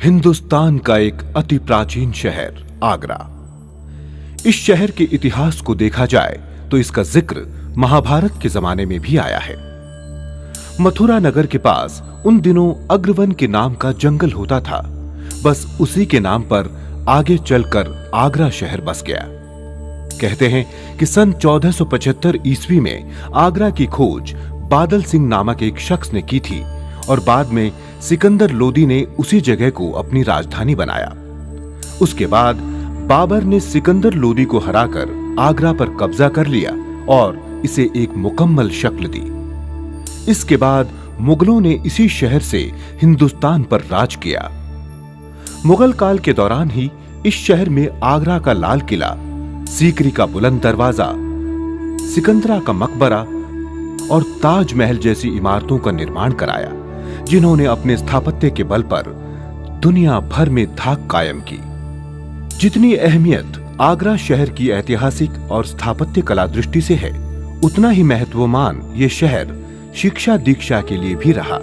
हिंदुस्तान का एक अति प्राचीन शहर आगरा। इस शहर के इतिहास को देखा जाए तो इसका जिक्र महाभारत के जमाने में भी आया है। मथुरा नगर के पास उन दिनों अग्रवन के नाम का जंगल होता था। बस उसी के नाम पर आगे चलकर आगरा शहर बस गया। कहते हैं कि सन 1475 ईस्वी में आगरा की खोज बादल सिंह नामक एक शख्स ने की थी और बाद में सिकंदर लोदी ने उसी जगह को अपनी राजधानी बनाया। उसके बाद बाबर ने सिकंदर लोदी को हराकर आगरा पर कब्जा कर लिया और इसे एक मुकम्मल शक्ल दी। इसके बाद मुगलों ने इसी शहर से हिंदुस्तान पर राज किया। मुगल काल के दौरान ही इस शहर में आगरा का लाल किला, सीकरी का बुलंद दरवाजा, सिकंदरा का मकबरा और ताजमहल जैसी इमारतों का निर्माण कराया, जिन्होंने अपने स्थापत्य के बल पर दुनिया भर में धाक कायम की। जितनी अहमियत आगरा शहर की ऐतिहासिक और स्थापत्य कला दृष्टि से है, उतना ही महत्ववान ये शहर शिक्षा दीक्षा के लिए भी रहा।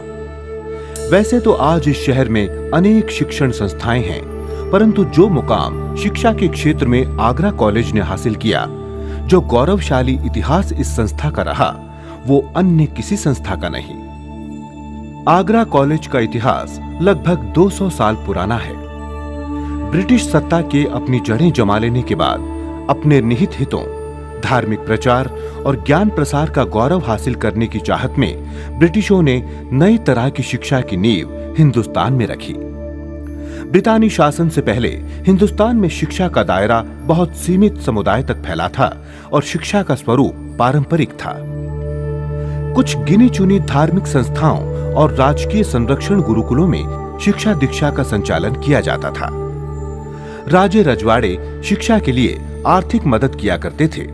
वैसे तो आज इस शहर में अनेक शिक्षण संस्थाएं हैं, परंतु जो मुकाम शिक्षा के क्षेत्र में आगरा कॉलेज ने हासिल किया, जो गौरवशाली इतिहास इस संस्था का रहा, वो अन्य किसी संस्था का नहीं। आगरा कॉलेज का इतिहास लगभग 200 साल पुराना है। ब्रिटिश सत्ता के अपनी जड़ें जमा लेने के बाद अपने निहित हितों, धार्मिक प्रचार और ज्ञान प्रसार का गौरव हासिल करने की चाहत में ब्रिटिशों ने नई तरह की शिक्षा की नींव हिंदुस्तान में रखी। ब्रितानी शासन से पहले हिंदुस्तान में शिक्षा का दायरा बहुत सीमित समुदाय तक फैला था और शिक्षा का स्वरूप पारंपरिक था। कुछ गिनी चुनी धार्मिक संस्थाओं और राजकीय संरक्षण गुरुकुलों में शिक्षा दीक्षा का संचालन किया जाता था। राजे रजवाड़े शिक्षा के लिए आर्थिक मदद किया करते थे।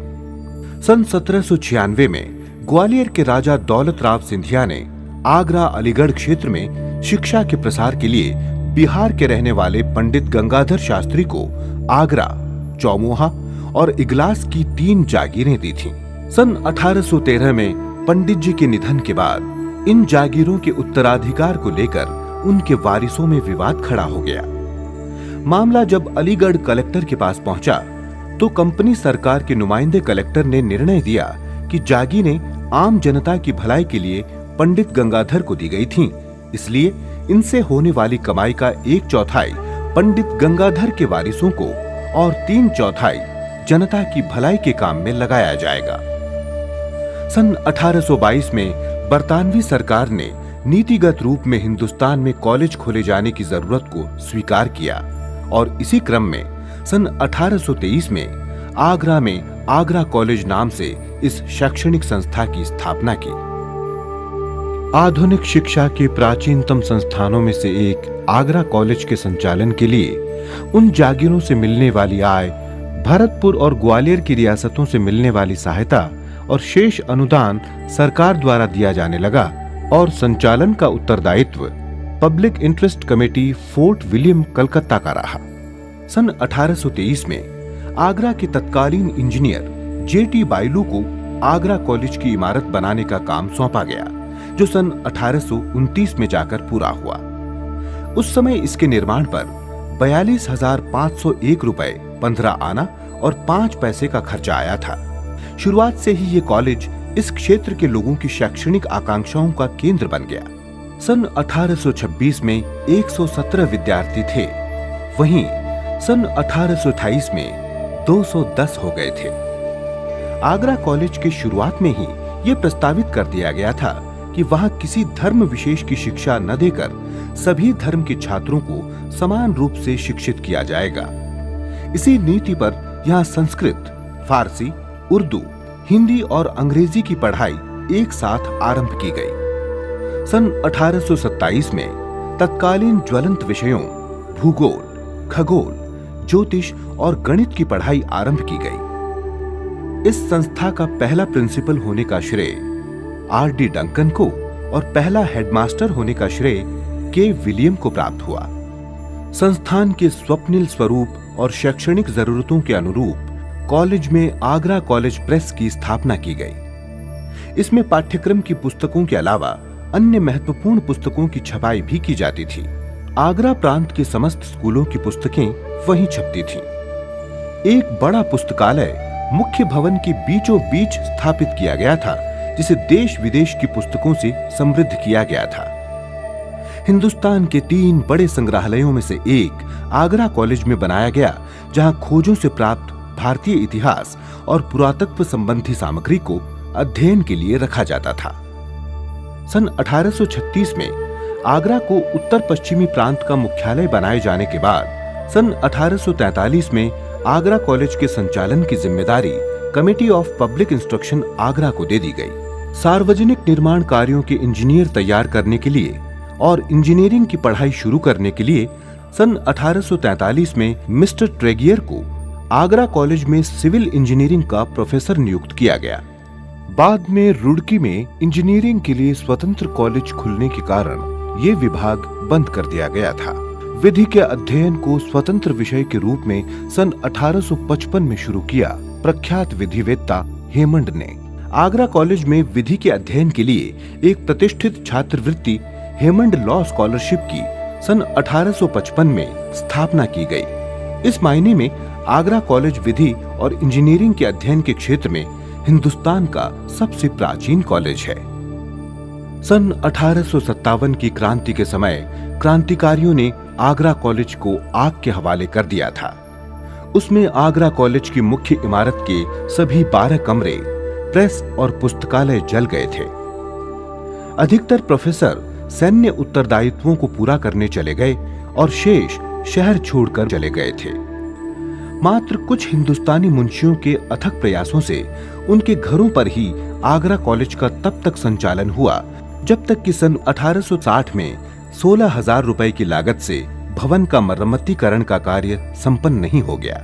सन 1796 में ग्वालियर के राजा दौलत राव सिंधिया ने आगरा अलीगढ़ क्षेत्र में शिक्षा के प्रसार के लिए बिहार के रहने वाले पंडित गंगाधर शास्त्री को आगरा, चौमुहा और इगलास की 3 जागीरें दी थीं। सन 1813 में पंडित जी के निधन के बाद इन जागीरों के उत्तराधिकार को लेकर उनके वारिसों में विवाद खड़ा हो गया। मामला जब अलीगढ़ कलेक्टर के पास पहुंचा तो कंपनी सरकार के नुमाइंदे कलेक्टर ने निर्णय दिया कि जागीरें आम जनता की भलाई के लिए पंडित गंगाधर को दी गई थीं, इसलिए इनसे होने वाली कमाई का 1/4 पंडित गंगाधर के वारिसों को और 3/4 जनता की भलाई के काम में लगाया जाएगा। सन 1822 में बरतानवी सरकार ने नीतिगत रूप में हिंदुस्तान में कॉलेज खोले जाने की जरूरत को स्वीकार किया और इसी क्रम में सन 1823 में आगरा में आगरा कॉलेज नाम से इस शैक्षणिक संस्था की स्थापना की। आधुनिक शिक्षा के प्राचीनतम संस्थानों में से एक आगरा कॉलेज के संचालन के लिए उन जागीरों से मिलने वाली आय, भरतपुर और ग्वालियर की रियासतों से मिलने वाली सहायता और शेष अनुदान सरकार द्वारा दिया जाने लगा और संचालन का उत्तरदायित्व public interest committee fort William Calcutta का रहा। सन 1823 में आगरा के तत्कालीन इंजीनियर जेटी बायलू को आगरा कॉलेज की इमारत बनाने का काम सौंपा गया, जो सन 1829 में जाकर पूरा हुआ। उस समय इसके निर्माण पर 42,501 रुपए 15 आना और 5 पैसे का खर्चा आया था। शुरुआत से ही ये कॉलेज इस क्षेत्र के लोगों की शैक्षणिक आकांक्षाओं का केंद्र बन गया। सन 1826 में 117 विद्यार्थी थे, वहीं सन 1828 में 210 हो गए थे। आगरा कॉलेज के शुरुआत में ही ये प्रस्तावित कर दिया गया था कि वहां किसी धर्म विशेष की शिक्षा न देकर सभी धर्म के छात्रों को समान रूप से शिक्षित किया जाएगा। इसी नीति पर यहाँ संस्कृत, फारसी, उर्दू, हिंदी और अंग्रेजी की पढ़ाई एक साथ आरंभ की गई। सन 1827 में तत्कालीन ज्वलंत विषयों भूगोल, खगोल, ज्योतिष और गणित की पढ़ाई आरंभ की गई। इस संस्था का पहला प्रिंसिपल होने का श्रेय आर.डी. डंकन को और पहला हेडमास्टर होने का श्रेय के. विलियम को प्राप्त हुआ। संस्थान के स्वप्निल स्वरूप और शैक्षणिक जरूरतों के अनुरूप कॉलेज में आगरा कॉलेज प्रेस की स्थापना की गई। इसमें पाठ्यक्रम की पुस्तकों के अलावा अन्य महत्वपूर्ण पुस्तकों की छपाई भी की जाती थी आगरा प्रांत के समस्त स्कूलों की पुस्तकें वहीं छपती थीं। एक बड़ा पुस्तकालय मुख्य भवन के बीचों बीच स्थापित किया गया था, जिसे देश विदेश की पुस्तकों से समृद्ध किया गया था। हिंदुस्तान के 3 बड़े संग्रहालयों में से एक आगरा कॉलेज में बनाया गया, जहां खोजों से प्राप्त भारतीय इतिहास और पुरातत्व संबंधी सामग्री को अध्ययन के लिए रखा जाता था। सन 1836 में आगरा को उत्तर पश्चिमी प्रांत का मुख्यालय बनाए जाने के बाद सन 1843 में आगरा कॉलेज के संचालन की जिम्मेदारी committee of public instruction Agra को दे दी गई। सार्वजनिक निर्माण कार्यों के इंजीनियर तैयार करने के लिए और इंजीनियरिंग की पढ़ाई शुरू करने के लिए सन 1843 में मिस्टर ट्रेगियर को आगरा कॉलेज में सिविल इंजीनियरिंग का प्रोफेसर नियुक्त किया गया। बाद में रुड़की में इंजीनियरिंग के लिए स्वतंत्र कॉलेज खुलने के कारण ये विभाग बंद कर दिया गया था। विधि के अध्ययन को स्वतंत्र विषय के रूप में सन 1855 में शुरू किया प्रख्यात विधिवेत्ता हेमंड ने। आगरा कॉलेज में विधि के अध्ययन के लिए एक प्रतिष्ठित छात्रवृत्ति हेमंड लॉ स्कॉलरशिप की सन 1855 में स्थापना की गई। इस मायने में आगरा कॉलेज विधि और इंजीनियरिंग के अध्ययन के क्षेत्र में हिंदुस्तान का सबसे प्राचीन कॉलेज है। सन 1857 की क्रांति के समय क्रांतिकारियों ने आगरा कॉलेज को आग के हवाले कर दिया था। उसमें आगरा कॉलेज की मुख्य इमारत के सभी 12 कमरे, प्रेस और पुस्तकालय जल गए थे। अधिकतर प्रोफेसर सैन्य उत्तरदायित्वों को पूरा करने चले गए और शेष शहर छोड़कर चले गए थे। मात्र कुछ हिंदुस्तानी मुंशियों के अथक प्रयासों से उनके घरों पर ही आगरा कॉलेज का तब तक संचालन हुआ, जब तक कि सन 1860 में 16,000 रुपए की लागत से भवन का मरम्मतीकरण का कार्य संपन्न नहीं हो गया।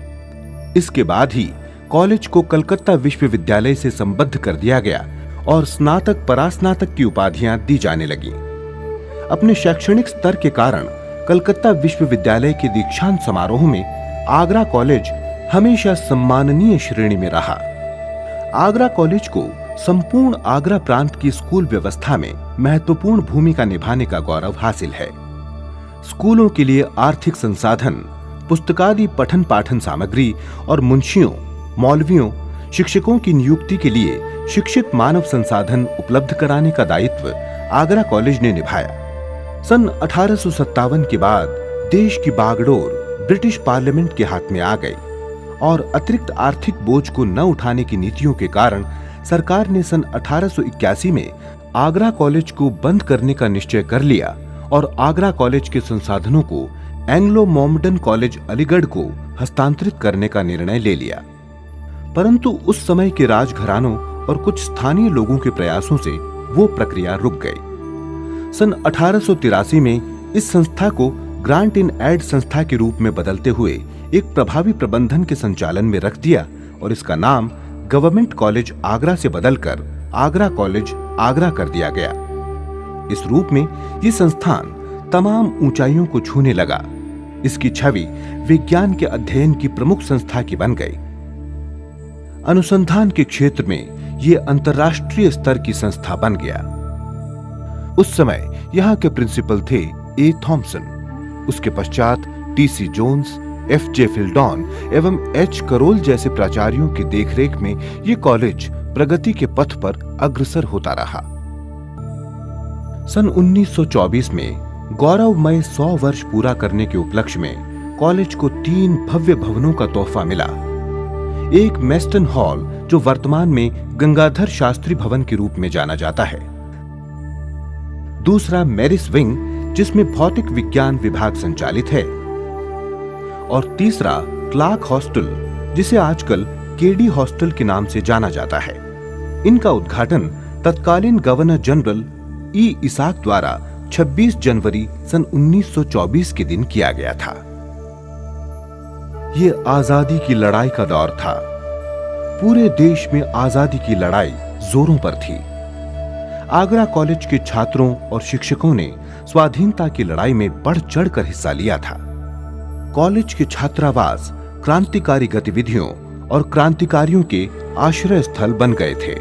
इसके बाद ही कॉलेज को कलकत्ता विश्वविद्यालय से संबद्ध कर दिया गया और स्नातक परास्नातक की उपाधियां दी जाने लगी। अपने शैक्षणिक स्तर के कारण कलकत्ता विश्वविद्यालय के दीक्षांत समारोह में आगरा कॉलेज हमेशा सम्माननीय श्रेणी में रहा। आगरा कॉलेज को संपूर्ण आगरा प्रांत की स्कूल व्यवस्था में महत्वपूर्ण भूमिका निभाने का गौरव हासिल है। स्कूलों के लिए आर्थिक संसाधन, पुस्तकादि पठन पाठन सामग्री और मुंशियों, मौलवियों, शिक्षकों की नियुक्ति के लिए शिक्षित मानव संसाधन उपलब्ध कराने का दायित्व आगरा कॉलेज ने निभाया। सन 1857 के बाद देश की बागडोर ब्रिटिश पार्लियामेंट के हाथ में आ गई और अतिरिक्त आर्थिक बोझ को न उठाने की नीतियों के कारण सरकार ने सन 1881 में आगरा कॉलेज को बंद करने का निश्चय कर लिया और आगरा कॉलेज के संसाधनों को एंग्लो मोहम्मडन कॉलेज अलीगढ़ को हस्तांतरित करने का निर्णय ले लिया। परंतु उस समय के राजघरानों और कुछ स्थानीय लोगों के प्रयासों से वो प्रक्रिया रुक गई। सन 1883 में इस संस्था को ग्रांट इन एड संस्था के रूप में बदलते हुए एक प्रभावी प्रबंधन के संचालन में रख दिया और इसका नाम गवर्नमेंट कॉलेज आगरा से बदलकर आगरा कॉलेज आगरा कर दिया गया। इस रूप में ये संस्थान तमाम ऊंचाइयों को छूने लगा। इसकी छवि विज्ञान के अध्ययन की प्रमुख संस्था की बन गई। अनुसंधान के क्षेत्र में ये अंतर्राष्ट्रीय स्तर की संस्था बन गया। उस समय यहाँ के प्रिंसिपल थे ए थॉमसन, उसके पश्चात टी.सी. जोन्स, एफ.जे. फिल्डॉन एवं एच. करोल जैसे प्राचार्यों की देखरेख में ये कॉलेज प्रगति के पथ पर अग्रसर होता रहा। सन 1924 में गौरवमय 100 वर्ष पूरा करने के उपलक्ष्य में कॉलेज को 3 भव्य भवनों का तोहफा मिला। एक मेस्टन हॉल जो वर्तमान में गंगाधर शास्त्री भवन के रूप में जाना जाता है, दूसरा मैरिस विंग जिसमें भौतिक विज्ञान विभाग संचालित है और तीसरा क्लार्क हॉस्टल जिसे आजकल केडी हॉस्टल के नाम से जाना जाता है। इनका उद्घाटन तत्कालीन गवर्नर जनरल ई. इसाक द्वारा 26 जनवरी सन 1924 के दिन किया गया था। यह आजादी की लड़ाई का दौर था। पूरे देश में आजादी की लड़ाई जोरों पर थी। आगरा कॉलेज के छात्रों और शिक्षकों ने स्वाधीनता की लड़ाई में बढ़ चढ़कर हिस्सा लिया था। कॉलेज के छात्रावास क्रांतिकारी गतिविधियों और क्रांतिकारियों के आश्रय स्थल बन गए थे।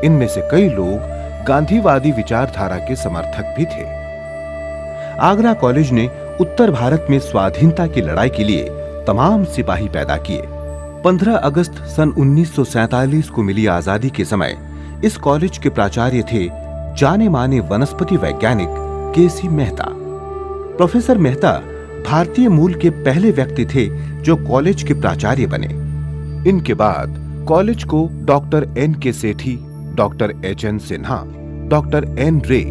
इनमें से कई लोग गांधीवादी विचारधारा के समर्थक भी थे। आगरा कॉलेज ने उत्तर भारत में स्वाधीनता की लड़ाई के लिए तमाम सिपाही पैदा किए। 15 अगस्त सन 1947 को मिली आजादी के समय इस कॉलेज के प्राचार्य थे जाने माने वनस्पति वैज्ञानिक केसी मेहता। प्रोफेसर मेहता भारतीय मूल के पहले व्यक्ति थे जो कॉलेज के प्राचार्य बने। इनके बाद कॉलेज को doctor N.K. Sethi, doctor H.N. Sinha, doctor N. Ray,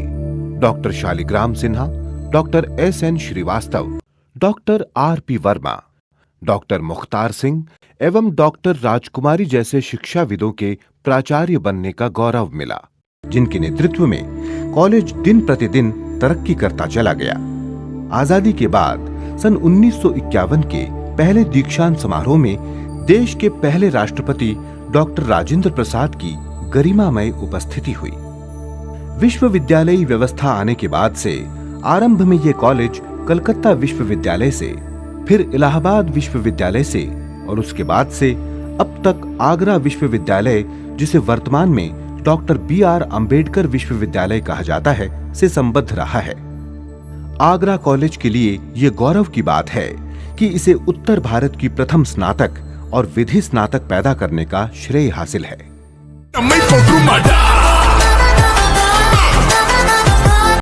doctor Shaligram Sinha, doctor S.N. Srivastava, doctor R.P. Verma, doctor Mukhtar Singh एवं डॉक्टर राजकुमारी जैसे शिक्षाविदों के प्राचार्य बनने का गौरव मिला, जिनके नेतृत्व में कॉलेज दिन प्रतिदिन तरक्की करता चला गया। आजादी के बाद सन 1951 के पहले दीक्षांत समारोह में देश के पहले राष्ट्रपति डॉक्टर राजेंद्र प्रसाद की गरिमामय उपस्थिति हुई। विश्वविद्यालयी व्यवस्था आने के बाद से आरंभ में ये कॉलेज कलकत्ता विश्वविद्यालय से, फिर इलाहाबाद विश्वविद्यालय से और उसके बाद से अब तक आगरा विश्वविद्यालय, जिसे वर्तमान में डॉक्टर B.R. अंबेडकर विश्वविद्यालय कहा जाता है, से संबद्ध रहा है। आगरा कॉलेज के लिए ये गौरव की बात है कि इसे उत्तर भारत की प्रथम स्नातक और विधि स्नातक पैदा करने का श्रेय हासिल है।